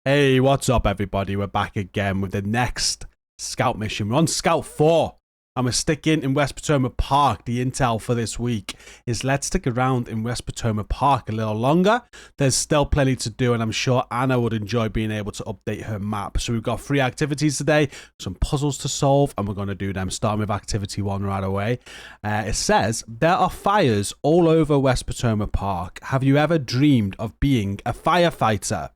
Hey, what's up, everybody? We're back again with the next scout mission. We're on Scout 4, and we're sticking in West Potomac Park. The intel for this week is let's stick around in West Potomac Park a little longer. There's still plenty to do, and I'm sure Anna would enjoy being able to update her map. So we've got 3 activities today, some puzzles to solve, and we're going to do them, starting with activity 1 right away. It says, there are fires all over West Potomac Park. Have you ever dreamed of being a firefighter?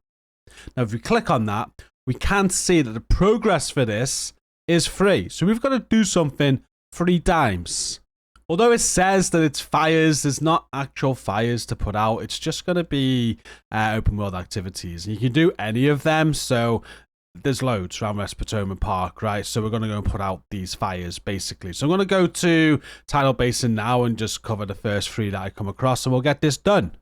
Now, if we click on that, we can see that the progress for this is free. So we've got to do something 3 times. Although it says that it's fires, there's not actual fires to put out. It's just going to be open world activities. You can do any of them. So there's loads around West Potomac Park, right? So we're going to go and put out these fires, basically. So I'm going to go to Tidal Basin now and just cover the first 3 that I come across, and we'll get this done.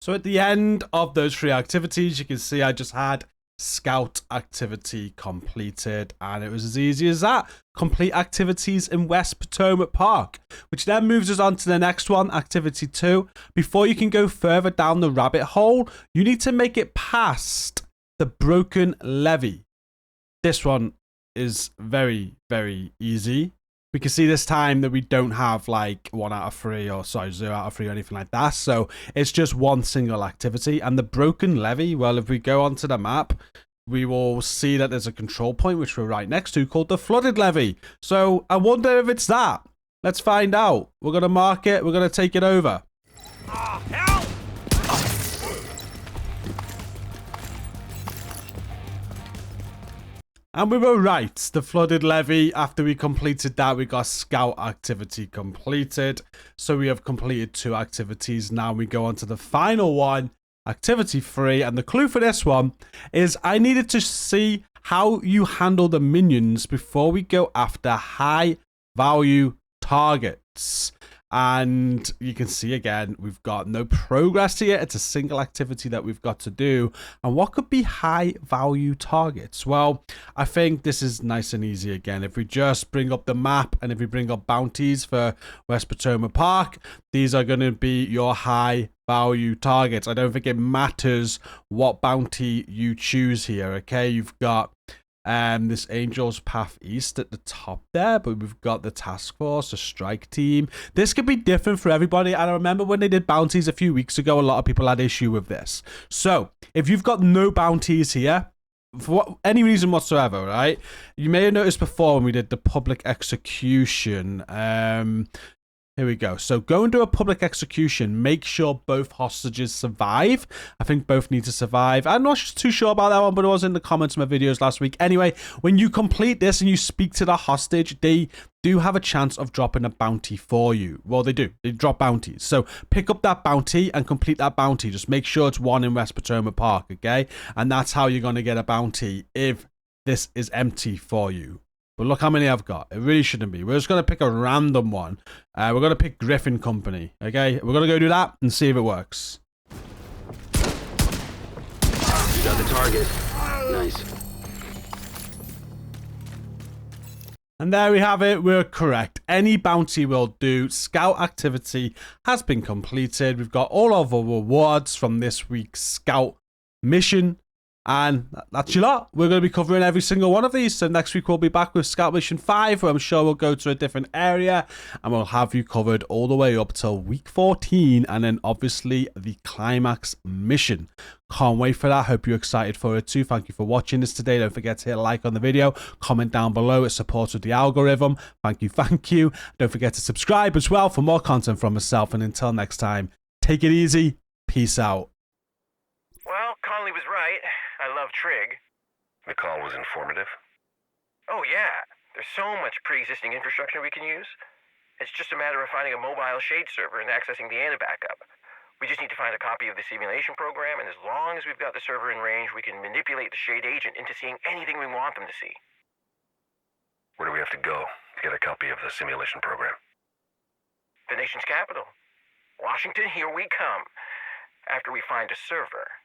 So at the end of those 3 activities, you can see I just had scout activity completed, and it was as easy as that. Complete activities in West Potomac Park, which then moves us on to the next one, activity 2. Before you can go further down the rabbit hole, you need to make it past the broken levee. This one is very, very easy. We can see this time that we don't have like 1 out of 3 or 0 out of 3 or anything like that. So it's just one single activity. And the broken levee, well, if we go onto the map, we will see that there's a control point, which we're right next to, called the flooded levee. So I wonder if it's that. Let's find out. We're going to mark it. We're going to take it over. Oh, help! And we were right. The flooded levee, after we completed that, we got scout activity completed. So we have completed 2 activities. Now we go on to the final one, activity 3. And the clue for this one is I needed to see how you handle the minions before we go after high value targets. And you can see again, we've got no progress here. It's a single activity that we've got to do. And what could be high value targets? Well, I think this is nice and easy again. If we just bring up the map and if we bring up bounties for West Potomac Park, these are going to be your high value targets. I don't think it matters what bounty you choose here. Okay, you've got this Angel's Path East at the top there, but we've got the task force, the strike team. This could be different for everybody, and I remember when they did bounties a few weeks ago, a lot of people had issue with this. So if you've got no bounties here for any reason whatsoever, right, you may have noticed before when we did the public execution, here we go. So go and do a public execution. Make sure both hostages survive. I think both need to survive. I'm not too sure about that one, but it was in the comments of my videos last week. Anyway, when you complete this and you speak to the hostage, they do have a chance of dropping a bounty for you. Well, they do. They drop bounties. So pick up that bounty and complete that bounty. Just make sure it's 1 in West Potomac Park, okay? And that's how you're going to get a bounty if this is empty for you. But look how many I've got. It really shouldn't be. We're just going to pick a random one. We're going to pick Griffin Company. Okay? We're going to go do that and see if it works. You got the target. Nice. And there we have it. We're correct. Any bounty will do. Scout activity has been completed. We've got all of our rewards from this week's Scout mission. And that's your lot. We're going to be covering every single one of these. So next week we'll be back with Scout Mission 5, where I'm sure we'll go to a different area. And we'll have you covered all the way up till week 14. And then obviously the climax mission. Can't wait for that. Hope you're excited for it too. Thank you for watching this today. Don't forget to hit a like on the video. Comment down below. It supports with the algorithm. Thank you. Thank you. Don't forget to subscribe as well for more content from myself. And until next time, take it easy. Peace out. Well, Conley was right. I love Trig. The call was informative. Oh, yeah. There's so much pre-existing infrastructure we can use. It's just a matter of finding a mobile shade server and accessing the ANA backup. We just need to find a copy of the simulation program, and as long as we've got the server in range, we can manipulate the shade agent into seeing anything we want them to see. Where do we have to go to get a copy of the simulation program? The nation's capital. Washington, here we come. After we find a server.